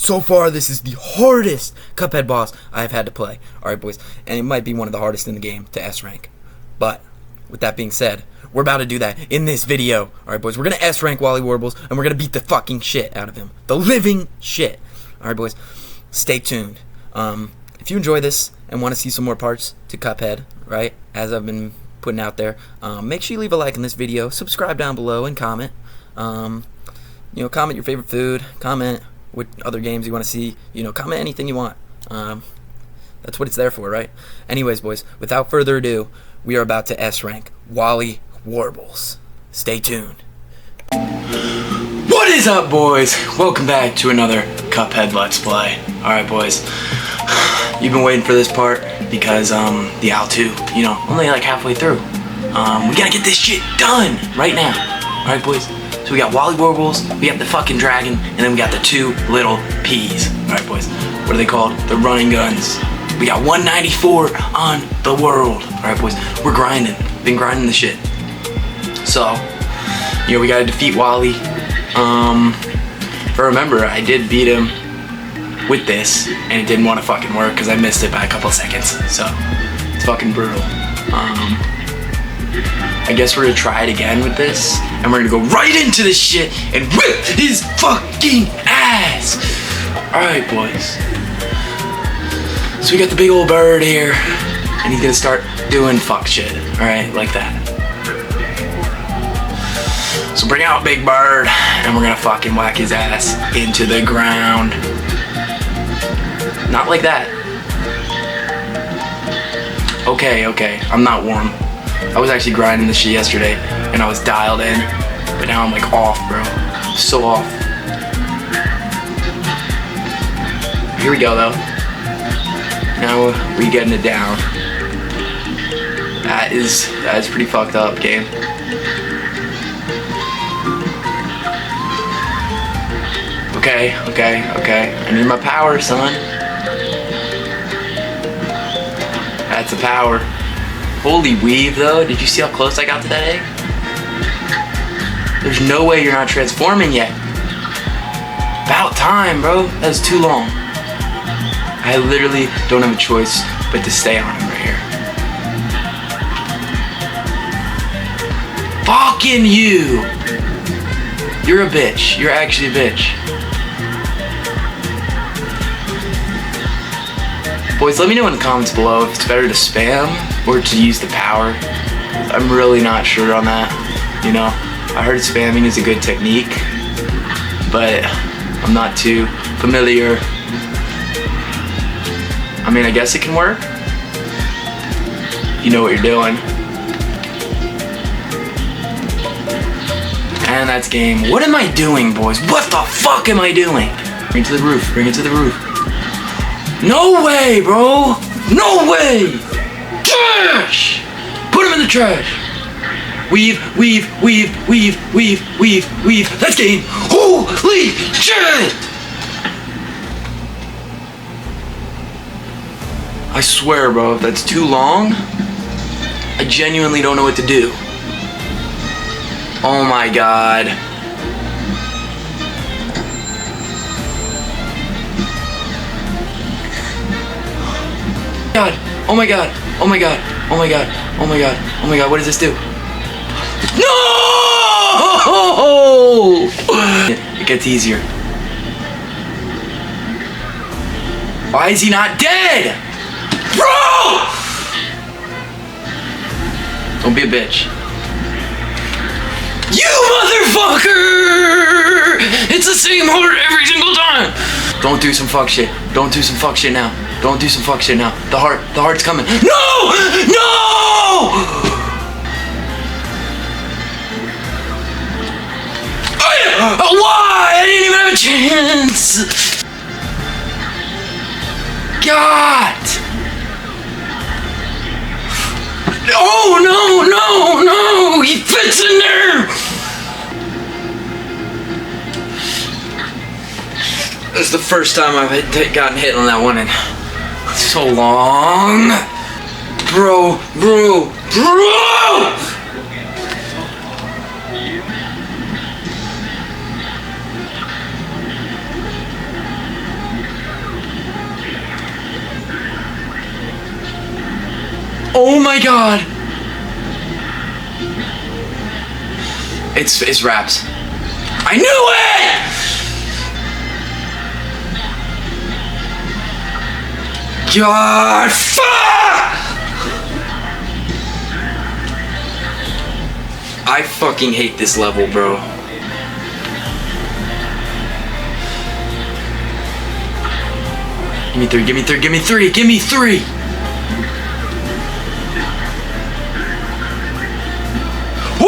so far this is the hardest Cuphead boss I've had to play. Alright, boys, and it might be one of the hardest in the game to S rank. But with that being said, we're about to do that in this video. Alright, boys, we're gonna S rank Wally Warbles, and we're gonna beat the fucking shit out of him. The living shit. Alright, boys, stay tuned. If you enjoy this and want to see some more parts to Cuphead, right, as I've been putting out there, make sure you leave a like on this video, subscribe down below, and comment. Comment your favorite food, comment what other games you want to see, comment anything you want. That's what it's there for, right? Anyways, boys, without further ado, we are about to S rank Wally Warbles. Stay tuned. What is up, boys? Welcome back to another Cuphead Let's Play. Alright, boys, you've been waiting for this part because the Owl 2, only like halfway through. We gotta get this shit done right now. Alright, boys, so we got Wally Warbles, we got the fucking dragon, and then we got the two little peas. Alright, boys, what are they called? The running guns. We got 194 on the world. Alright, boys, we're grinding. Been grinding the shit. So, we gotta defeat Wally. But remember, I did beat him with this, and it didn't want to fucking work because I missed it by a couple seconds. So, it's fucking brutal. I guess we're gonna try it again with this, and we're gonna go right into this shit and whip his fucking ass. Alright, boys. So we got the big old bird here, and he's gonna start doing fuck shit. Alright, like that. So bring out Big Bird, and we're gonna fucking whack his ass into the ground. Not like that. Okay, I'm not warm. I was actually grinding this shit yesterday, and I was dialed in, but now I'm like off, bro. So off. Here we go, though. Now we getting it down. That is pretty fucked up, game. Okay. I need my power, son. That's a power. Holy weave, though. Did you see how close I got to that egg? There's no way you're not transforming yet. About time, bro. That was too long. I literally don't have a choice but to stay on him right here. Fucking you! You're a bitch. You're actually a bitch. Boys, let me know in the comments below if it's better to spam or to use the power. I'm really not sure on that. I heard spamming is a good technique, but I'm not too familiar. I mean, I guess it can work. You know what you're doing. And that's game. What am I doing, boys? What the fuck am I doing? Bring it to the roof. Bring it to the roof. No way, bro! No way! Trash! Put him in the trash! Weave. That's game! Holy shit! I swear, bro, if that's too long, I genuinely don't know what to do. Oh my god. Oh my god, what does this do? No! It gets easier. Why is he not dead? Bro! Don't be a bitch. You motherfucker! It's the same heart every single time! Don't do some fuck shit. Don't do some fuck shit now. Don't do some fuck shit now. The heart's coming. No! No! Why? I didn't even have a chance! God! Oh, no! He fits in there! This is the first time I've gotten hit on that one in so long. Bro! Oh my god! It's wraps. I knew it! God, fuck! I fucking hate this level, bro. Give me three, give me three, give me three, give me three!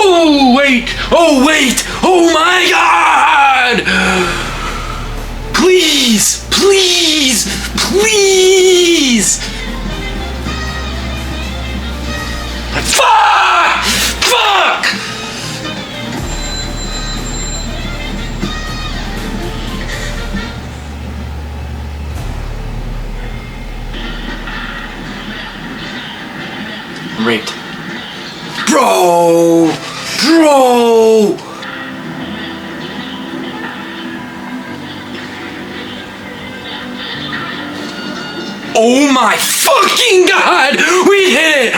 Oh, wait! Oh, wait! Oh my god! Please! Please! Please! Fuck! Fuck! I'm raped. Bro! Bro! Oh my fucking god! We hit it!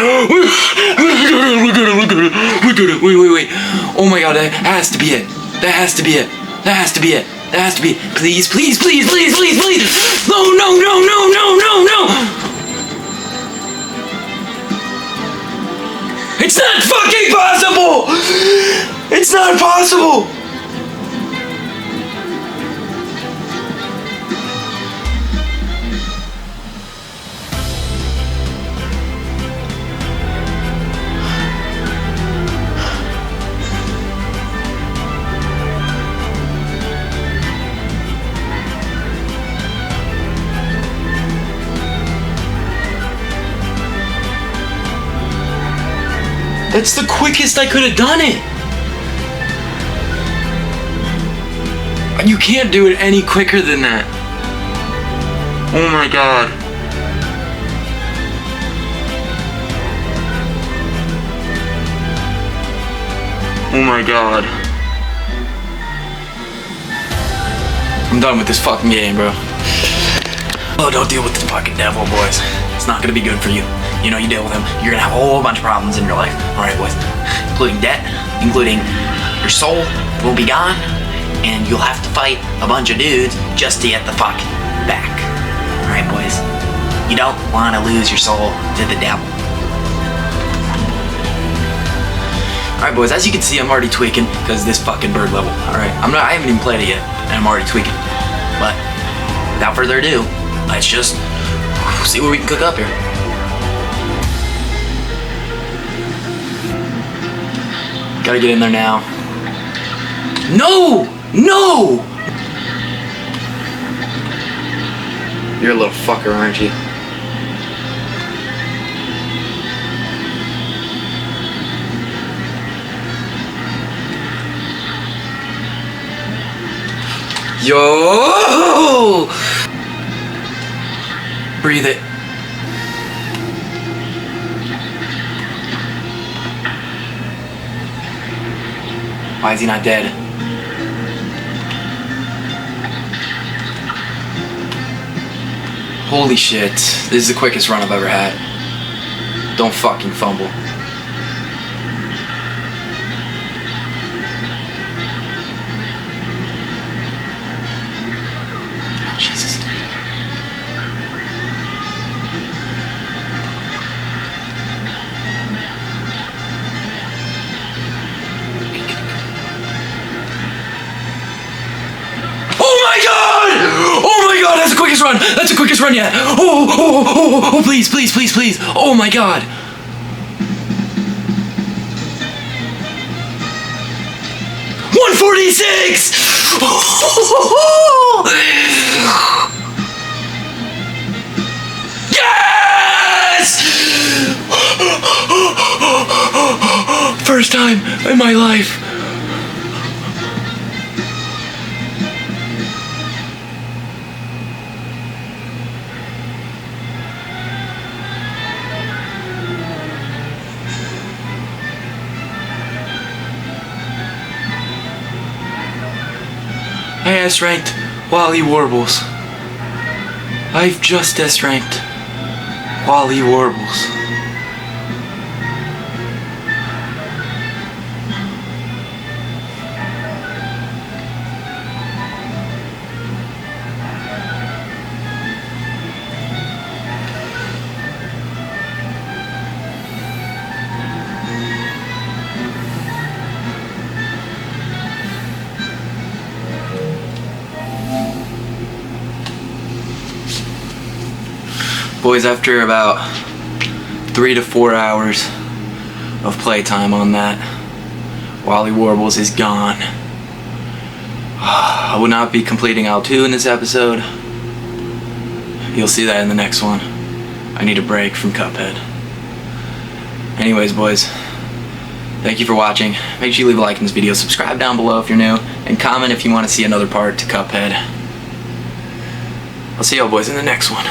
We did it! Wait. Oh my god, that has to be it. That has to be it. That has to be it. That has to be it. Please, please, please, please, please, please! No! It's not fucking possible! It's not possible! That's the quickest I could have done it. You can't do it any quicker than that. Oh my god. Oh my god. I'm done with this fucking game, bro. Oh, don't deal with this fucking devil, boys. It's not gonna be good for you. You know, you deal with him, you're gonna have a whole bunch of problems in your life. Alright, boys. Including debt, including your soul will be gone, and you'll have to fight a bunch of dudes just to get the fuck back. Alright, boys. You don't want to lose your soul to the devil. Alright, boys, as you can see, I'm already tweaking because this fucking bird level. Alright, I haven't even played it yet, and I'm already tweaking. But without further ado, let's just see what we can cook up here. Gotta get in there now. No! No! You're a little fucker, aren't you? Yo! Breathe it. Why is he not dead? Holy shit. This is the quickest run I've ever had. Don't fucking fumble. Oh, Jesus. That's the quickest run! That's the quickest run yet! Oh, please, please, please, please! Oh my god! $146! Yes! First time in my life. I S-ranked Wally Warbles. I've just S-ranked Wally Warbles. Boys, after about 3 to 4 hours of playtime on that, Wally Warbles is gone. I will not be completing Aisle 2 in this episode. You'll see that in the next one. I need a break from Cuphead. Anyways, boys, thank you for watching. Make sure you leave a like in this video, subscribe down below if you're new, and comment if you want to see another part to Cuphead. I'll see y'all boys in the next one.